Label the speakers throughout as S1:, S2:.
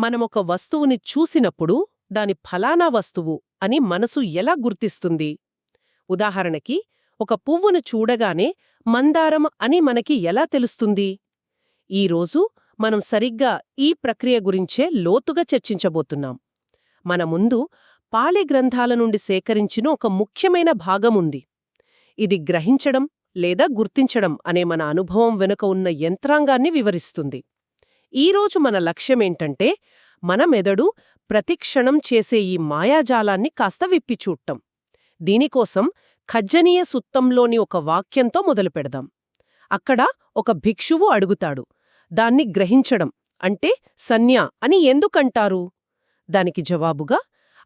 S1: మనమొక వస్తువుని చూసినప్పుడు దాని ఫలానా వస్తువు అని మనసు ఎలా గుర్తిస్తుంది? ఉదాహరణకి, ఒక పువ్వును చూడగానే మందారం అని మనకి ఎలా తెలుస్తుంది? ఈరోజు మనం సరిగ్గా ఈ ప్రక్రియ గురించే లోతుగా చర్చించబోతున్నాం. మన ముందు పాళి గ్రంథాల నుండి సేకరించిన ఒక ముఖ్యమైన భాగముంది. ఇది గ్రహించడం లేదా గుర్తించడం అనే మన అనుభవం వెనుక ఉన్న యంత్రాంగాన్ని వివరిస్తుంది. ఈరోజు మన లక్ష్యమేంటంటే, మన మెదడు ప్రతిక్షణం చేసే ఈ మాయాజాలాన్ని కాస్త విప్పిచూడటం. దీనికోసం ఖజ్జనీయ సుత్తంలోని ఒక వాక్యంతో మొదలుపెడదాం. అక్కడ ఒక భిక్షువు అడుగుతాడు, దాన్ని గ్రహించడం అంటే సంజ్ఞ అని ఎందుకంటారు? దానికి జవాబుగా,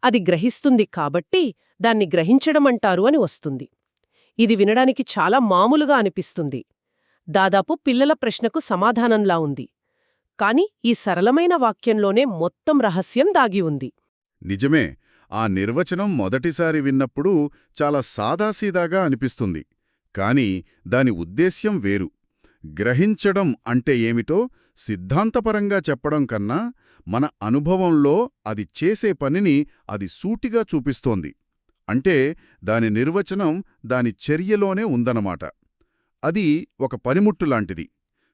S1: అది గ్రహిస్తుంది కాబట్టి దాన్ని గ్రహించడమంటారు అని వస్తుంది. ఇది వినడానికి చాలా మామూలుగా అనిపిస్తుంది. దాదాపు పిల్లల ప్రశ్నకు సమాధానంలా ఉంది. కాని ఈ సరళమైన వాక్యంలోనే మొత్తం రహస్యం దాగి ఉంది.
S2: నిజమే. ఆ నిర్వచనం మొదటిసారి విన్నప్పుడు చాలా సాదాసీదాగా అనిపిస్తుంది. కాని దాని ఉద్దేశ్యం వేరు. గ్రహించడం అంటే ఏమిటో సిద్ధాంతపరంగా చెప్పడం కన్నా మన అనుభవంలో అది చేసే పనిని అది సూటిగా చూపిస్తోంది. అంటే దాని నిర్వచనం దాని చర్యలోనే ఉందన్నమాట. అది ఒక పనిముట్టులాంటిది.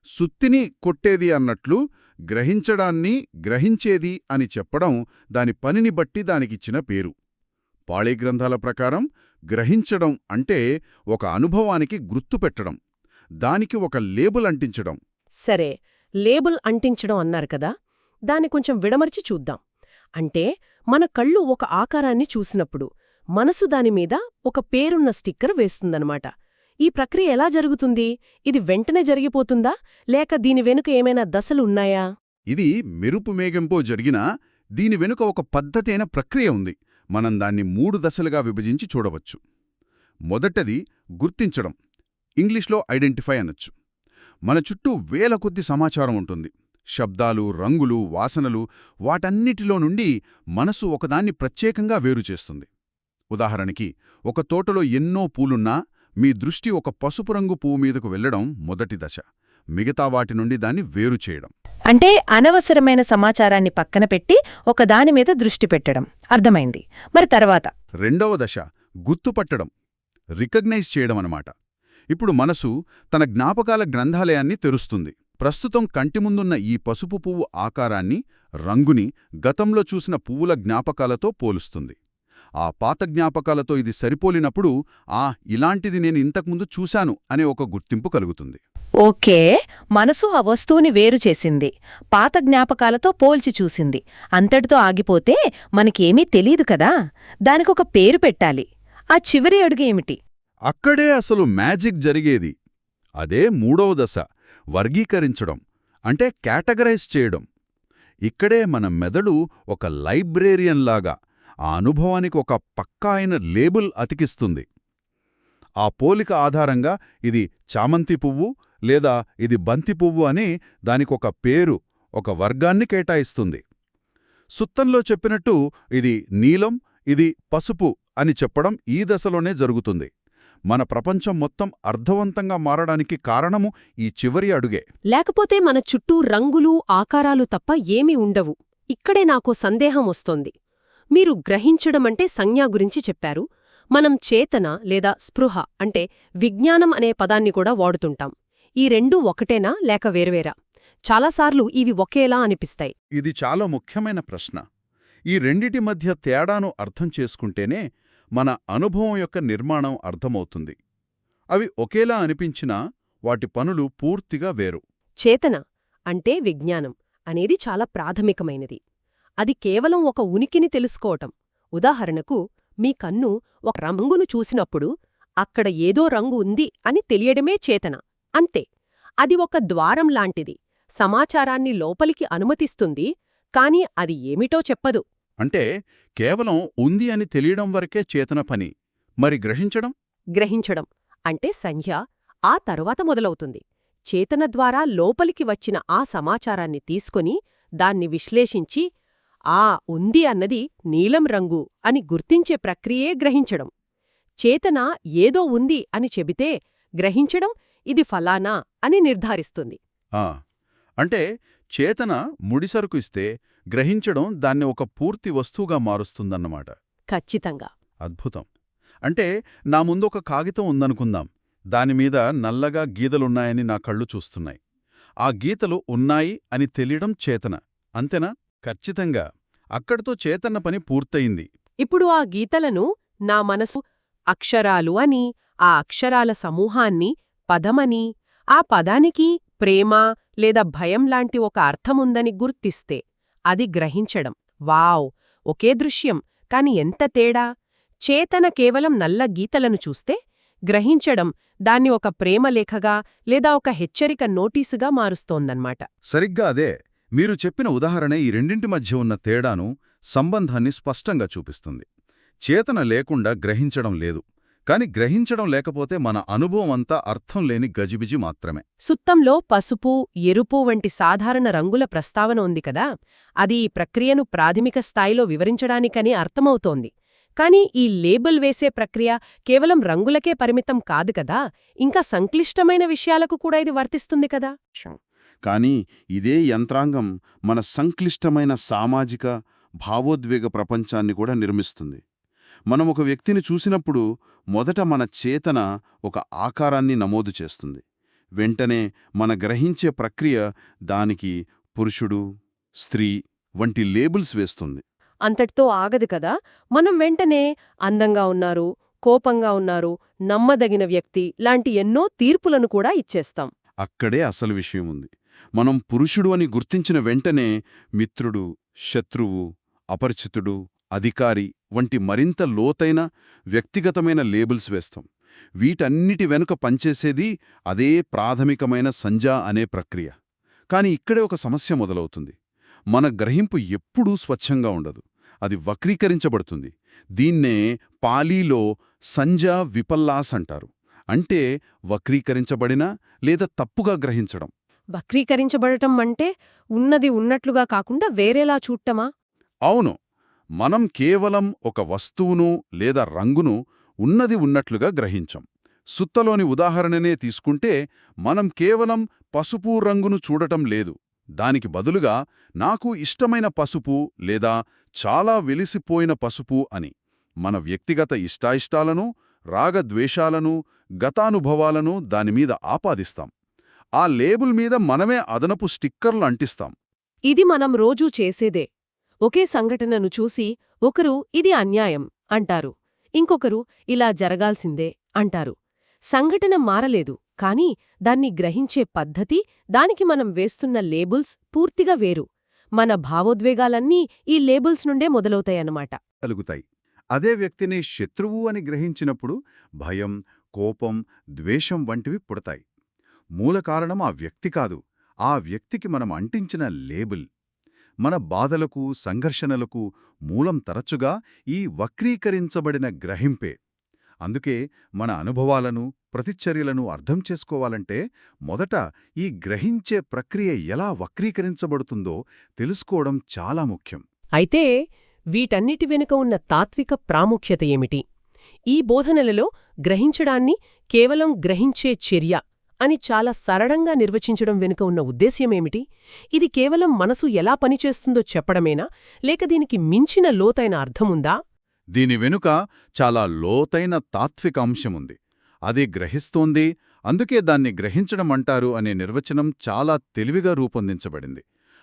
S2: సుత్తిని కొట్టేది అన్నట్లు గ్రహించడాన్ని గ్రహించేది అని చెప్పడం దాని పనిని బట్టి దానికిచ్చిన పేరు. పాళీ గ్రంథాల ప్రకారం గ్రహించడం అంటే ఒక అనుభవానికి గుర్తుపెట్టడం, దానికి ఒక లేబుల్ అంటించడం.
S1: సరే, లేబుల్ అంటించడం అన్నారు కదా, దాన్ని కొంచెం విడమర్చి చూద్దాం. అంటే మన కళ్ళు ఒక ఆకారాన్ని చూసినప్పుడు మనసు దానిమీద ఒక పేరున్న స్టిక్కర్ వేస్తుందన్నమాట. ఈ ప్రక్రియ ఎలా జరుగుతుంది? ఇది వెంటనే జరిగిపోతుందా, లేక దీని వెనుక ఏమైనా దశలు ఉన్నాయా?
S2: ఇది మెరుపు మేఘంపో జరిగినా దీని వెనుక ఒక పద్ధతైన ప్రక్రియ ఉంది. మనం దాన్ని 3 దశలుగా విభజించి చూడవచ్చు. మొదటది గుర్తించడం, ఇంగ్లీష్లో ఐడెంటిఫై అనొచ్చు. మన చుట్టూ వేల కొద్ది సమాచారం ఉంటుంది. శబ్దాలు, రంగులు, వాసనలు, వాటన్నిటిలో నుండి మనసు ఒకదాన్ని ప్రత్యేకంగా వేరుచేస్తుంది. ఉదాహరణకి, ఒక తోటలో ఎన్నో పూలున్నా మీ దృష్టి ఒక పసుపు రంగు పువ్వు మీదకు వెళ్లడం మొదటి దశ. మిగతా వాటి నుండి దాన్ని వేరు చేయడం.
S3: అంటే అనవసరమైన సమాచారాన్ని పక్కన పెట్టి ఒకదానిమీద దృష్టి పెట్టడం. అర్థమైంది. మరి తర్వాత
S2: రెండవ దశ గుర్తుపట్టడం, రికగ్నైజ్ చేయడం అన్నమాట. ఇప్పుడు మనసు తన జ్ఞాపకాల గ్రంథాలయాన్ని తెరుస్తుంది. ప్రస్తుతం కంటిముందున్న ఈ పసుపు పువ్వు ఆకారాన్ని, రంగుని గతంలో చూసిన పువ్వుల జ్ఞాపకాలతో పోలుస్తుంది. ఆ పాత జ్ఞాపకాలతో ఇది సరిపోలినప్పుడు ఇలాంటిది నేను ఇంతకుముందు చూశాను అనే ఒక గుర్తింపు కలుగుతుంది.
S3: ఓకే, మనసు ఆ వస్తువుని వేరు చేసింది, పాత జ్ఞాపకాలతో పోల్చి చూసింది. అంతటితో ఆగిపోతే మనకేమీ తెలీదు కదా, దానికొక పేరు పెట్టాలి. ఆ చివరి అడుగు ఏమిటి?
S2: అక్కడే అసలు మ్యాజిక్ జరిగేది. అదే మూడవ దశ, వర్గీకరించడం అంటే కేటగరైజ్ చేయడం. ఇక్కడే మన మెదడు ఒక లైబ్రేరియన్లాగా ఆ అనుభవానికి ఒక పక్కా అయిన లేబుల్ అతికిస్తుంది. ఆ పోలిక ఆధారంగా ఇది చామంతి పువ్వు లేదా ఇది బంతి పువ్వు అని దానికొక పేరు, ఒక వర్గాన్ని కేటాయిస్తుంది. సుత్తంలో చెప్పినట్టు ఇది నీలం, ఇది పసుపు అని చెప్పడం ఈ దశలోనే జరుగుతుంది. మన ప్రపంచం మొత్తం అర్థవంతంగా మారడానికి కారణము ఈ చివరి అడుగే.
S1: లేకపోతే మన చుట్టూ రంగులు, ఆకారాలు తప్ప ఏమీ ఉండవు. ఇక్కడే నాకో సందేహం వస్తోంది. మీరు గ్రహించడమంటే సంజ్ఞ గురించి చెప్పారు. మనం చేతన లేదా స్పృహ అంటే విజ్ఞానం అనే పదాన్ని కూడా వాడుతుంటాం. ఈ రెండూ ఒకటేనా లేక వేర్వేరా? చాలాసార్లు ఇవి ఒకేలా అనిపిస్తాయి.
S2: ఇది చాలా ముఖ్యమైన ప్రశ్న. ఈ రెండిటి మధ్య తేడాను అర్థం చేసుకుంటేనే మన అనుభవం యొక్క నిర్మాణం అర్థమవుతుంది. అవి ఒకేలా అనిపించినా వాటి పనులు పూర్తిగా వేరు.
S1: చేతన అంటే విజ్ఞానం అనేది చాలా ప్రాథమికమైనది. అది కేవలం ఒక ఉనికిని తెలుసుకోవటం. ఉదాహరణకు, మీ కన్ను ఒక రంగును చూసినప్పుడు అక్కడ ఏదో రంగు ఉంది అని తెలియడమే చేతన. అంతే. అది ఒక ద్వారం లాంటిది. సమాచారాన్ని లోపలికి అనుమతిస్తుంది, కాని అది ఏమిటో చెప్పదు.
S2: అంటే కేవలం ఉంది అని తెలియడం వరకే చేతన పని. మరి గ్రహించడం?
S1: గ్రహించడం అంటే సంజ్ఞ ఆ తరువాత మొదలవుతుంది. చేతన ద్వారా లోపలికి వచ్చిన ఆ సమాచారాన్ని తీసుకొని దాన్ని విశ్లేషించి ఉంది అన్నది నీలం రంగు అని గుర్తించే ప్రక్రియే గ్రహించడం. చేతన ఏదో ఉంది అని చెబితే గ్రహించడం ఇది ఫలానా అని నిర్ధారిస్తుంది.
S2: అంటే చేతన ముడిసరుకు ఇస్తే గ్రహించడం దాన్ని ఒక పూర్తి వస్తువుగా మారుస్తుందన్నమాట.
S1: ఖచ్చితంగా.
S2: అద్భుతం. అంటే నా ముందు ఒక కాగితం ఉందనుకుందాం. దానిమీద నల్లగా గీతలున్నాయని నా కళ్ళు చూస్తున్నాయి. ఆ గీతలు ఉన్నాయి అని తెలియడం చేతన. అంతేనా? ఖచ్చితంగా. అక్కడితో చేతన్న పని పూర్తయింది.
S1: ఇప్పుడు ఆ గీతలను నా మనసు అక్షరాలు అని, ఆ అక్షరాల సమూహాన్ని పదమని, ఆ పదానికి ప్రేమ లేదా భయం లాంటి ఒక అర్థముందని గుర్తిస్తే అది గ్రహించడం. వావ్! ఒకే దృశ్యం, కాని ఎంత తేడా! చేతన కేవలం నల్ల గీతలను చూస్తే, గ్రహించడం దాన్ని ఒక ప్రేమలేఖగా లేదా ఒక హెచ్చరిక నోటీసుగా మారుస్తోందన్నమాట.
S2: సరిగ్గా అదే. మీరు చెప్పిన ఉదాహరణ ఈ రెండింటి మధ్య ఉన్న తేడాను, సంబంధాన్ని స్పష్టంగా చూపిస్తుంది. చేతన లేకుండా గ్రహించడం లేదు. కాని గ్రహించడం లేకపోతే మన అనుభవం అంతా అర్థం లేని గజిబిజి మాత్రమే.
S1: సుత్తంలో పసుపు, ఎరుపు వంటి సాధారణ రంగుల ప్రస్తావన ఉంది కదా, అది ఈ ప్రక్రియను ప్రాథమిక స్థాయిలో వివరించడానికని అర్థమవుతోంది. కాని ఈ లేబుల్ వేసే ప్రక్రియ కేవలం రంగులకే పరిమితం కాదు కదా, ఇంకా సంక్లిష్టమైన విషయాలకు కూడా ఇది వర్తిస్తుంది కదా.
S4: కానీ ఇదే యంత్రాంగం మన సంక్లిష్టమైన సామాజిక, భావోద్వేగ ప్రపంచాన్ని కూడా నిర్మిస్తుంది. మనం ఒక వ్యక్తిని చూసినప్పుడు మొదట మన చేతన ఒక ఆకారాన్ని నమోదు చేస్తుంది. వెంటనే మన గ్రహించే ప్రక్రియ దానికి పురుషుడు, స్త్రీ వంటి లేబుల్స్ వేస్తుంది.
S1: అంతటితో ఆగదు కదా, మనం వెంటనే అందంగా ఉన్నారు, కోపంగా ఉన్నారు, నమ్మదగిన వ్యక్తి లాంటి ఎన్నో తీర్పులను కూడా ఇచ్చేస్తాం.
S4: అక్కడే అసలు విషయం ఉంది. మనం పురుషుడు అని గుర్తించిన వెంటనే మిత్రుడు, శత్రువు, అపరిచితుడు, అధికారి వంటి మరింత లోతైన వ్యక్తిగతమైన లేబుల్స్ వేస్తాం. వీటన్నిటి వెనుక పనిచేసేది అదే ప్రాథమికమైన సంజ్ఞ అనే ప్రక్రియ. కాని ఇక్కడే ఒక సమస్య మొదలవుతుంది. మన గ్రహింపు ఎప్పుడూ స్వచ్ఛంగా ఉండదు. అది వక్రీకరించబడుతుంది. దీన్నే పాలీలో సంజ్ఞా విపల్లాస్ అంటారు. అంటే వక్రీకరించబడిన లేదా తప్పుగా గ్రహించడం.
S1: వక్రీకరించబడటం అంటే ఉన్నది ఉన్నట్లుగా కాకుండా వేరేలా చూడటమా?
S4: అవును. మనం కేవలం ఒక వస్తువును లేదా రంగును ఉన్నది ఉన్నట్లుగా గ్రహించం. సుత్తలోని ఉదాహరణనే తీసుకుంటే మనం కేవలం పసుపు రంగును చూడటం లేదు. దానికి బదులుగా నాకు ఇష్టమైన పసుపు లేదా చాలా వెలిసిపోయిన పసుపు అని మన వ్యక్తిగత ఇష్టాయిష్టాలను, రాగద్వేషాలను, గతానుభవాలను దానిమీద ఆపాదిస్తాం. ఆ లేబుల్ మీద మనమే అదనపు స్టిక్కర్లు అంటిస్తాం.
S1: ఇది మనం రోజూ చేసేదే. ఒకే సంఘటనను చూసి ఒకరు ఇది అన్యాయం అంటారు, ఇంకొకరు ఇలా జరగాల్సిందే అంటారు. సంఘటన మారలేదు, కానీ దాన్ని గ్రహించే పద్ధతి, దానికి మనం వేస్తున్న లేబుల్స్ పూర్తిగా వేరు. మన భావోద్వేగాలన్నీ ఈ లేబుల్స్ నుండే మొదలవుతాయన్నమాట.
S2: కలుగుతాయి. అదే వ్యక్తిని శత్రువు అని గ్రహించినప్పుడు భయం, కోపం, ద్వేషం వంటివి పుడతాయి. మూల కారణం ఆ వ్యక్తి కాదు, ఆ వ్యక్తికి మనం అంటించిన లేబుల్. మన బాధలకు, సంఘర్షణలకు మూలం తరచుగా ఈ వక్రీకరించబడిన గ్రహింపే. అందుకే మన అనుభవాలను, ప్రతిచర్యలను అర్థం చేసుకోవాలంటే మొదట ఈ గ్రహించే ప్రక్రియ ఎలా వక్రీకరించబడుతుందో తెలుసుకోవడం చాలా ముఖ్యం.
S1: అయితే వీటన్నిటి వెనుక ఉన్న తాత్విక ప్రాముఖ్యత ఏమిటి? ఈ బోధనలలో గ్రహించడాన్ని కేవలం గ్రహించే చర్య అని చాలా సరళంగా నిర్వచించడం వెనుక ఉన్న ఉద్దేశ్యమేమిటి? ఇది కేవలం మనసు ఎలా పనిచేస్తుందో చెప్పడమేనా, లేక దీనికి మించిన లోతైన అర్థముందా?
S2: దీని వెనుక చాలా లోతైన తాత్విక అంశముంది. అది గ్రహిస్తోంది, అందుకే దాన్ని గ్రహించడమంటారు అనే నిర్వచనం చాలా తెలివిగా రూపొందించబడింది.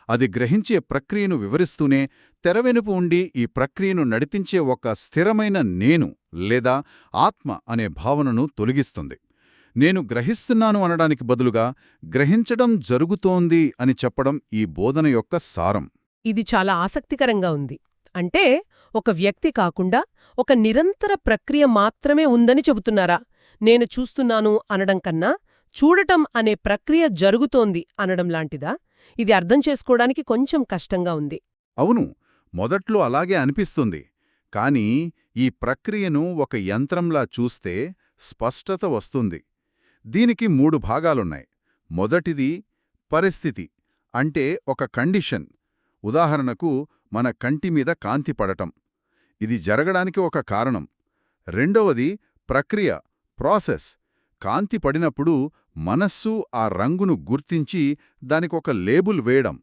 S2: అది గ్రహించే ప్రక్రియను వివరిస్తూనే తెరవెనుపు ఉండి ఈ ప్రక్రియను నడిపించే ఒక స్థిరమైన నేను లేదా ఆత్మ అనే భావనను తొలగిస్తుంది. నేను గ్రహిస్తున్నాను అనడానికి బదులుగా గ్రహించడం జరుగుతోంది అని చెప్పడం ఈ బోధన యొక్క సారం.
S1: ఇది చాలా ఆసక్తికరంగా ఉంది. అంటే ఒక వ్యక్తి కాకుండా ఒక నిరంతర ప్రక్రియ మాత్రమే ఉందని చెబుతున్నారా? నేను చూస్తున్నాను అనడం కన్నా చూడటం అనే ప్రక్రియ జరుగుతోంది అనడం లాంటిదా? ఇది అర్థం చేసుకోవడానికి కొంచెం కష్టంగా ఉంది.
S2: అవును, మొదట్లో అలాగే అనిపిస్తుంది. కానీ ఈ ప్రక్రియను ఒక యంత్రంలా చూస్తే స్పష్టత వస్తుంది. దీనికి 3 భాగాలున్నాయి. మొదటిది పరిస్థితి, అంటే ఒక కండిషన్. ఉదాహరణకు మన కంటిమీద కాంతి పడటం. ఇది జరగడానికి ఒక కారణం. రెండవది ప్రక్రియ, ప్రాసెస్. కాంతి పడినప్పుడు మనస్సు ఆ రంగును గుర్తించి దానికొక లేబుల్ వేయడం.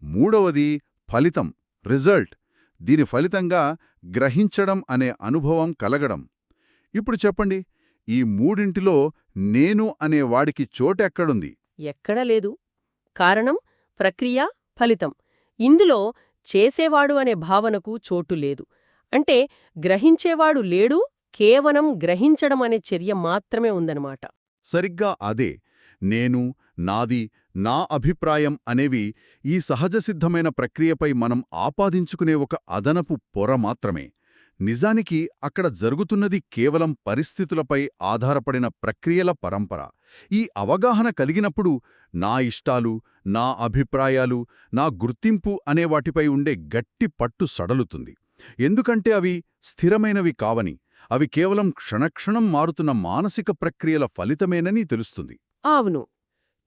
S2: మూడవది ఫలితం, రిజల్ట్. దీని ఫలితంగా గ్రహించడం అనే అనుభవం కలగడం. ఇప్పుడు చెప్పండి, ఈ మూడింటిలో నేను అనే వాడికి చోటెక్కడుంది?
S1: ఎక్కడా లేదు. కారణం ప్రక్రియ, ఫలితం. ఇందులో చేసేవాడు అనే భావనకు చోటు లేదు. అంటే గ్రహించేవాడు లేడు, కేవలం గ్రహించడం అనే చర్య మాత్రమే ఉందన్నమాట.
S2: సరిగ్గా అదే. నేను, నాది, నా అభిప్రాయం అనేవి ఈ సహజసిద్ధమైన ప్రక్రియపై మనం ఆపాదించుకునే ఒక అదనపు పొర మాత్రమే. నిజానికి అక్కడ జరుగుతున్నది కేవలం పరిస్థితులపై ఆధారపడిన ప్రక్రియల పరంపర. ఈ అవగాహన కలిగినప్పుడు నా ఇష్టాలు, నా అభిప్రాయాలు, నా గుర్తింపు అనే వాటిపై ఉండే గట్టి పట్టు సడలుతుంది. ఎందుకంటే అవి స్థిరమైనవి కావని, అవి కేవలం క్షణక్షణం మారుతున్న మానసిక ప్రక్రియల ఫలితమేనని తెలుస్తుంది.
S1: అవును.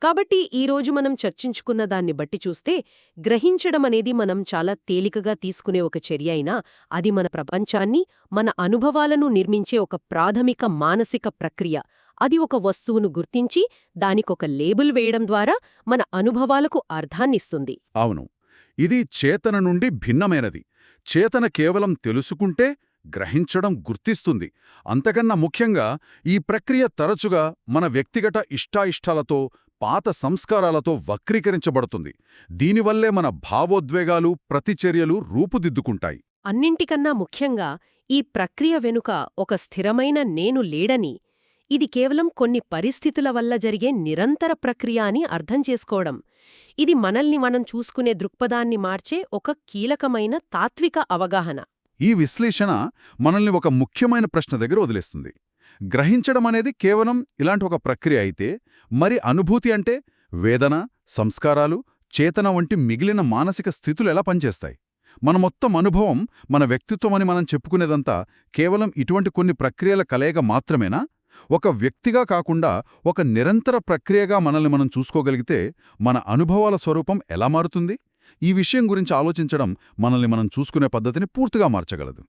S1: కాబట్టి ఈరోజు మనం చర్చించుకున్న దాన్ని బట్టి చూస్తే గ్రహించడం అనేది మనం చాలా తేలికగా తీసుకునే ఒక చర్య అయినా అది మన ప్రపంచాన్ని, మన అనుభవాలను నిర్మించే ఒక ప్రాథమిక మానసిక ప్రక్రియ. అది ఒక వస్తువును గుర్తించి దానికొక లేబుల్ వేయడం ద్వారా మన అనుభవాలకు అర్థాన్నిస్తుంది.
S2: అవును, ఇది చేతన నుండి భిన్నమైనది. చేతన కేవలం తెలుసుకుంటే, గ్రహించడం గుర్తిస్తుంది. అంతకన్నా ముఖ్యంగా ఈ ప్రక్రియ తరచుగా మన వ్యక్తిగత ఇష్టాయిష్టాలతో, పాత సంస్కారాలతో వక్రీకరించబడుతుంది. దీనివల్లే మన భావోద్వేగాలు, ప్రతిచర్యలు రూపుదిద్దుకుంటాయి.
S1: అన్నింటికన్నా ముఖ్యంగా ఈ ప్రక్రియ వెనుక ఒక స్థిరమైన నేను లేడని, ఇది కేవలం కొన్ని పరిస్థితుల వల్ల జరిగే నిరంతర ప్రక్రియ అని అర్థం చేసుకోవడం. ఇది మనల్ని మనం చూసుకునే దృక్పథాన్ని మార్చే ఒక కీలకమైన తాత్విక అవగాహన.
S2: ఈ విశ్లేషణ మనల్ని ఒక ముఖ్యమైన ప్రశ్న దగ్గర వదిలేస్తుంది. గ్రహించడం అనేది కేవలం ఇలాంటి ఒక ప్రక్రియ అయితే, మరి అనుభూతి అంటే వేదన, సంస్కారాలు, చేతన వంటి మిగిలిన మానసిక స్థితులు ఎలా పనిచేస్తాయి? మన మొత్తం అనుభవం, మన వ్యక్తిత్వమని మనం చెప్పుకునేదంతా కేవలం ఇటువంటి కొన్ని ప్రక్రియల కలయిక మాత్రమేనా? ఒక వ్యక్తిగా కాకుండా ఒక నిరంతర ప్రక్రియగా మనల్ని మనం చూసుకోగలిగితే మన అనుభవాల స్వరూపం ఎలా మారుతుంది? ఈ విషయం గురించి ఆలోచించడం మనల్ని మనం చూసుకునే పద్ధతిని పూర్తిగా మార్చగలదు.